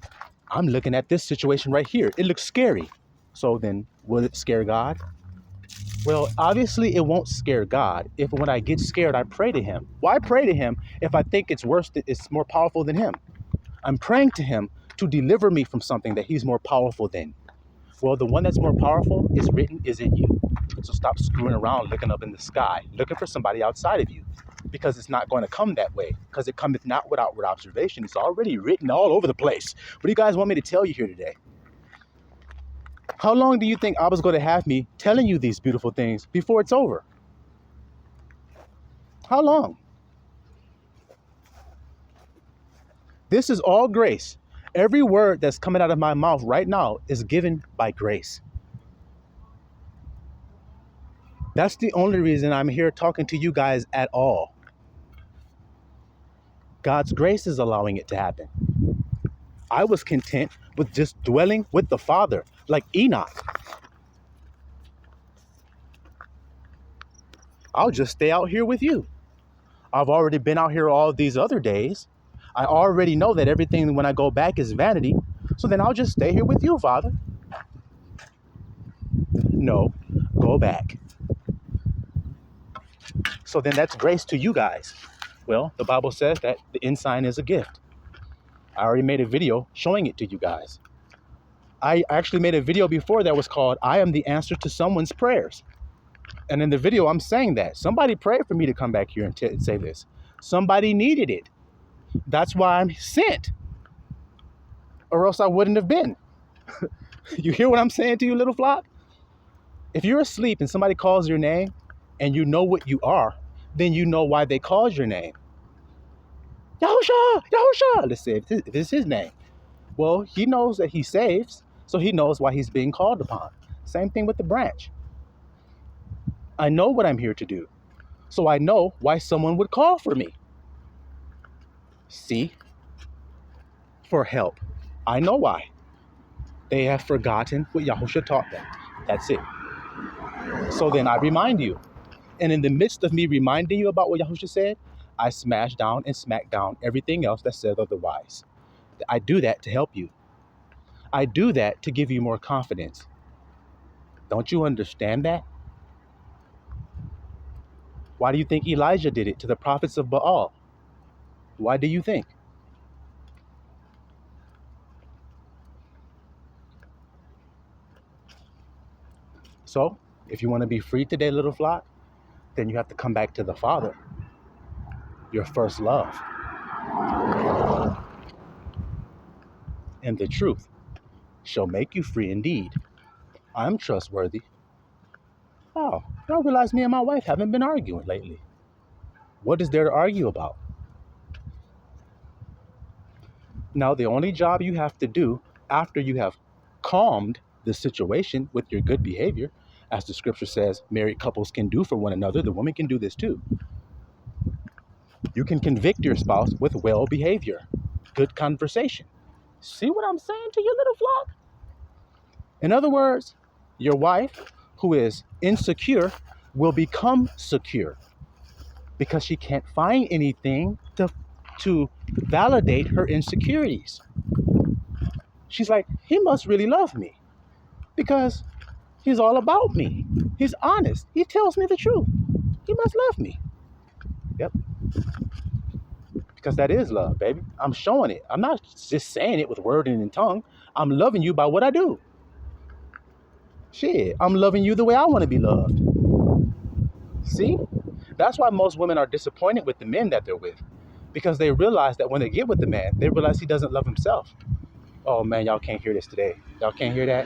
I'm looking at this situation right here. It looks scary. So then will it scare God? Well, obviously it won't scare God if when I get scared, I pray to him. Why pray to him if I think it's worse, it's more powerful than him? I'm praying to him to deliver me from something that he's more powerful than. Well, the one that's more powerful is written is in you. So stop screwing around looking up in the sky, looking for somebody outside of you, because it's not going to come that way, because it cometh not with outward observation. It's already written all over the place. What do you guys want me to tell you here today? How long do you think Abba's going to have me telling you these beautiful things before it's over? How long? This is all grace. Every word that's coming out of my mouth right now is given by grace. That's the only reason I'm here talking to you guys at all. God's grace is allowing it to happen. I was content with just dwelling with the Father, like Enoch. I'll just stay out here with you. I've already been out here all these other days. I already know that everything when I go back is vanity. So then I'll just stay here with you, Father. No, go back. So then that's grace to you guys. Well, the Bible says that the ensign is a gift. I already made a video showing it to you guys. I actually made a video before that was called, I am the answer to someone's prayers. And in the video, I'm saying that. Somebody prayed for me to come back here and say this. Somebody needed it. That's why I'm sent. Or else I wouldn't have been. You hear what I'm saying to you, little flock? If you're asleep and somebody calls your name and you know what you are, then you know why they called your name. Yahusha, Yahusha. Let's say if this is his name. Well, he knows that he saves, so he knows why he's being called upon. Same thing with the branch. I know what I'm here to do, so I know why someone would call for me. See? For help. I know why. They have forgotten what Yahusha taught them. That's it. So then I remind you. And in the midst of me reminding you about what Yahusha said, I smash down and smack down everything else that says otherwise. I do that to help you. I do that to give you more confidence. Don't you understand that? Why do you think Elijah did it to the prophets of Baal? Why do you think? So, if you want to be free today, little flock, then you have to come back to the Father, your first love. And the truth shall make you free indeed. I'm trustworthy. Oh, I realize me and my wife haven't been arguing lately. What is there to argue about? Now, the only job you have to do after you have calmed the situation with your good behavior, as the scripture says married couples can do for one another, the woman can do this too. You can convict your spouse with well behavior, good conversation. See what I'm saying to you, little flock? In other words, your wife, who is insecure, will become secure because she can't find anything to validate her insecurities. She's like, he must really love me because he's all about me. He's honest. He tells me the truth. He must love me. Yep. Because that is love, baby. I'm showing it. I'm not just saying it with word and in tongue. I'm loving you by what I do. Shit, I'm loving you the way I want to be loved. See? That's why most women are disappointed with the men that they're with. Because they realize that when they get with the man, they realize he doesn't love himself. Oh man, y'all can't hear this today. Y'all can't hear that?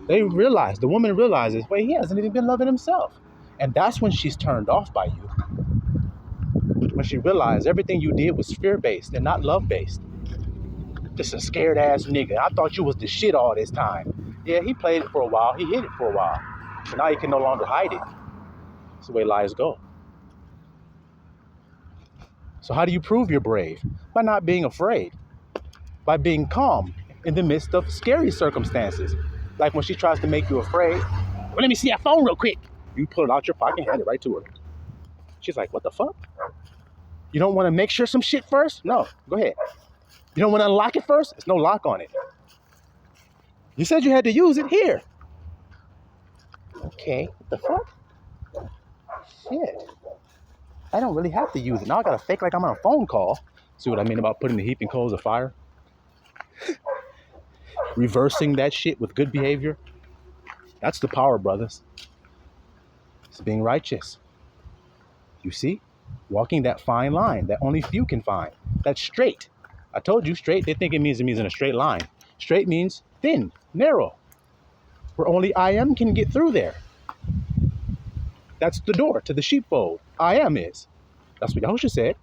They realize, the woman realizes, wait, he hasn't even been loving himself. And that's when she's turned off by you. When she realized everything you did was fear-based and not love-based. Just a scared ass nigga. I thought you was the shit all this time. Yeah, he played it for a while. He hid it for a while. But now he can no longer hide it. That's the way lies go. So how do you prove you're brave? By not being afraid. By being calm in the midst of scary circumstances. Like when she tries to make you afraid. Well, let me see that phone real quick. You pull it out your pocket and hand it right to her. She's like, what the fuck? You don't want to make sure some shit first? No, go ahead. You don't want to unlock it first? There's no lock on it. You said you had to use it here. Okay, what the fuck? Shit. I don't really have to use it. Now I gotta fake like I'm on a phone call. See what I mean about putting the heaping coals of fire? Reversing that shit with good behavior. That's the power, brothers. It's being righteous. You see? Walking that fine line that only few can find. That's straight. I told you straight, they think it means in a straight line. Straight means thin, narrow. Where only I am can get through there. That's the door to the sheepfold. I am is. That's what Yahushua said.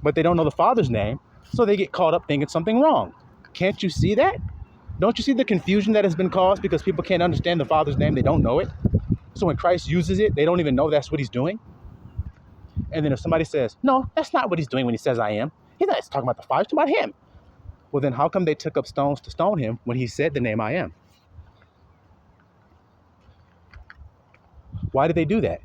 But they don't know the Father's name, So they get caught up thinking something wrong. Can't you see that? Don't you see the confusion that has been caused because people can't understand the Father's name? They don't know it. So when Christ uses it, they don't even know that's what he's doing. And then if somebody says, no, that's not what he's doing when he says I am. He's not talking about the Father, he's talking about him. Well, then how come they took up stones to stone him when he said the name I am? Why did they do that?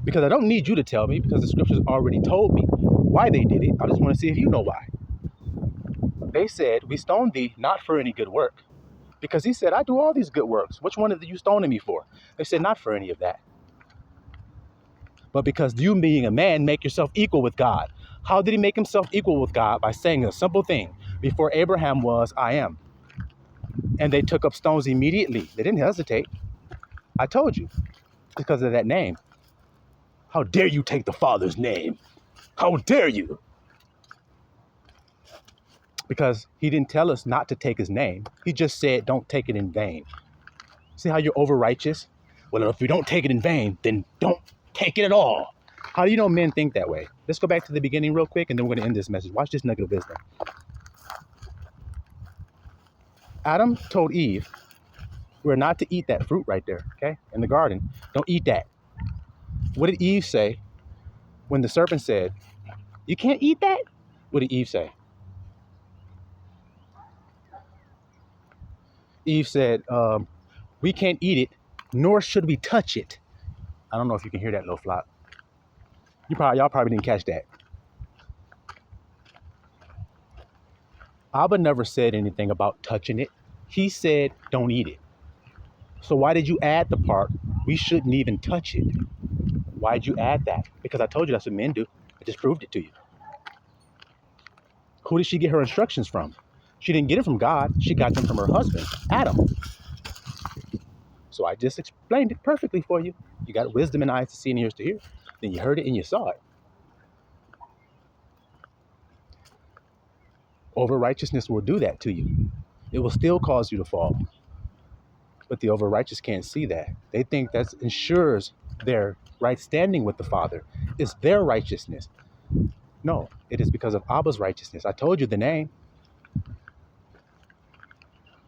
Because I don't need you to tell me, because the scriptures already told me why they did it. I just want to see if you know why. They said, we stoned thee not for any good work. Because he said, I do all these good works. Which one are you stoning me for? They said, not for any of that. But because you being a man make yourself equal with God. How did he make himself equal with God? By saying a simple thing. Before Abraham was, I am. And they took up stones immediately. They didn't hesitate. I told you. Because of that name. How dare you take the Father's name? How dare you? Because he didn't tell us not to take his name. He just said, don't take it in vain. See how you're over righteous? Well, if you don't take it in vain, then don't take it at all. How do you know men think that way? Let's go back to the beginning real quick, and then we're going to end this message. Watch this nugget of wisdom. Adam told Eve, we're not to eat that fruit right there, okay? In the garden. Don't eat that. What did Eve say when the serpent said, you can't eat that? What did Eve say? Eve said, we can't eat it, nor should we touch it. I don't know if you can hear that little flop. Y'all probably didn't catch that. Abba never said anything about touching it. He said, don't eat it. So why did you add the part, we shouldn't even touch it? Why'd you add that? Because I told you that's what men do. I just proved it to you. Who did she get her instructions from? She didn't get it from God. She got them from her husband, Adam. So I just explained it perfectly for you. You got wisdom and eyes to see and ears to hear. Then you heard it and you saw it. Over righteousness will do that to you. It will still cause you to fall. But the over righteous can't see that. They think that ensures their right standing with the Father. It's their righteousness. No, it is because of Abba's righteousness. I told you the name.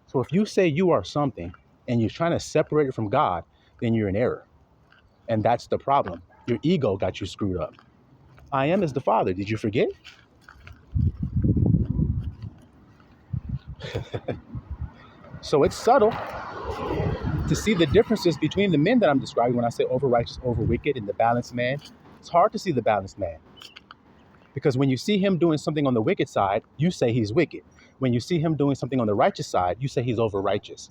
So if you say you are something and you're trying to separate it from God, then you're in error. And that's the problem. Your ego got you screwed up. I am is the Father. Did you forget? So it's subtle to see the differences between the men that I'm describing when I say over righteous, over wicked, and the balanced man. It's hard to see the balanced man. Because when you see him doing something on the wicked side, you say he's wicked. When you see him doing something on the righteous side, you say he's over righteous.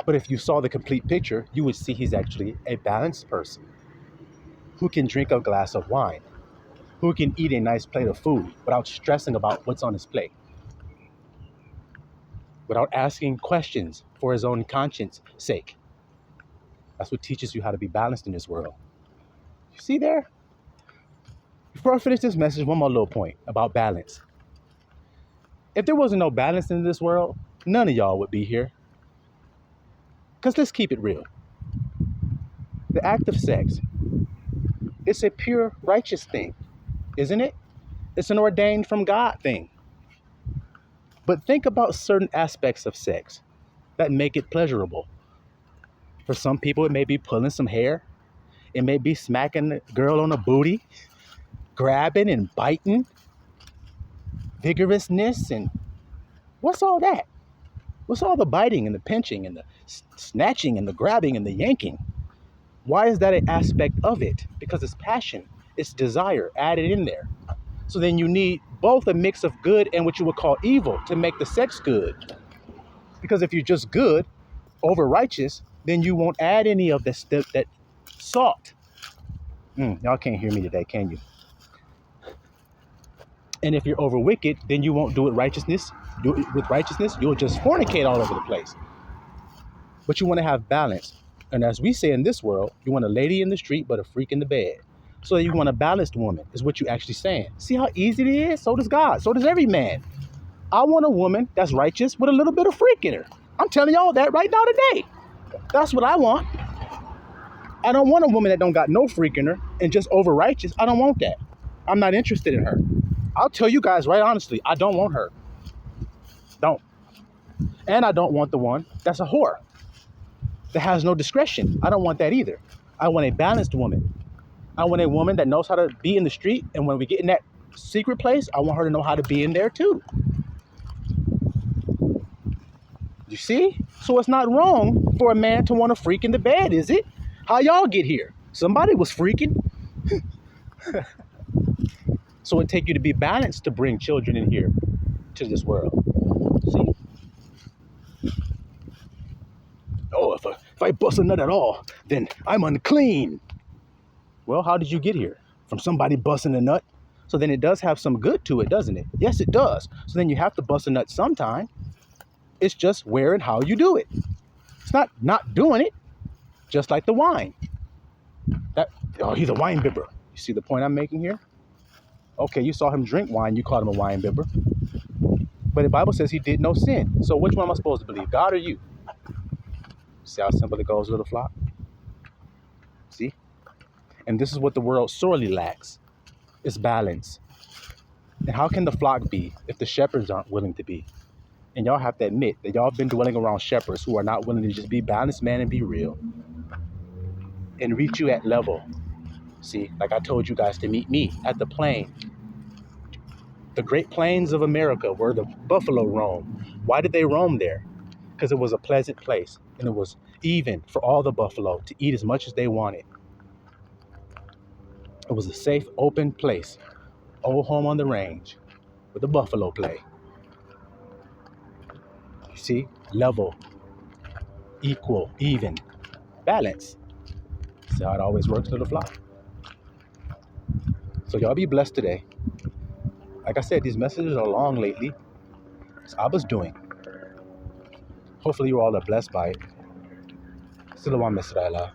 But if you saw the complete picture, you would see he's actually a balanced person who can drink a glass of wine, who can eat a nice plate of food without stressing about what's on his plate, without asking questions for his own conscience sake. That's what teaches you how to be balanced in this world. You see there? Before I finish this message, one more little point about balance. If there wasn't no balance in this world, none of y'all would be here. Because let's keep it real. The act of sex, it's a pure righteous thing, isn't it? It's an ordained from God thing. But think about certain aspects of sex that make it pleasurable. For some people, it may be pulling some hair. It may be smacking the girl on the booty, grabbing and biting, vigorousness, and what's all that? What's all the biting and the pinching and the snatching and the grabbing and the yanking? Why is that an aspect of it? Because it's passion, it's desire added in there. So then you need both a mix of good and what you would call evil to make the sex good. Because if you're just good, over righteous, then you won't add any of that salt. Y'all can't hear me today, can you? And if you're over wicked, then you won't do it righteousness. Do it with righteousness, you'll just fornicate all over the place. But you want to have balance. And as we say in this world, you want a lady in the street, but a freak in the bed. So you want a balanced woman, is what you're actually saying. See how easy it is? So does God. So does every man. I want a woman that's righteous with a little bit of freak in her. I'm telling y'all that right now today. That's what I want. I don't want a woman that don't got no freak in her and just over righteous. I don't want that. I'm not interested in her. I'll tell you guys right honestly, I don't want her. Don't. And I don't want the one that's a whore, that has no discretion. I don't want that either. I want a balanced woman. I want a woman that knows how to be in the street. And when we get in that secret place, I want her to know how to be in there too. You see? So it's not wrong for a man to want to freak in the bed, is it? How y'all get here? Somebody was freaking. So it take you to be balanced to bring children in here to this world. See? Oh, if I bust a nut at all, then I'm unclean. Well, how did you get here? From somebody busting a nut? So then it does have some good to it, doesn't it? Yes, it does. So then you have to bust a nut sometime. It's just where and how you do it. It's not doing it, just like the wine. He's a wine bibber. You see the point I'm making here? Okay, you saw him drink wine, you called him a wine bibber. But the Bible says he did no sin. So which one am I supposed to believe, God or you? See how simple it goes, little flock? See? And this is what the world sorely lacks, is balance. And how can the flock be if the shepherds aren't willing to be? And y'all have to admit that y'all have been dwelling around shepherds who are not willing to just be balanced, man, and be real. And reach you at level. See, like I told you guys to meet me at the plain. The Great Plains of America, where the buffalo roam. Why did they roam there? Because it was a pleasant place. And it was even for all the buffalo to eat as much as they wanted. It was a safe, open place. Old home on the range where the buffalo play. You see? Level, equal, even, balance. See how it always works, little flock? So y'all be blessed today. Like I said, these messages are long lately. It's Abba's doing. Hopefully you all are blessed by it. Silawam Israel.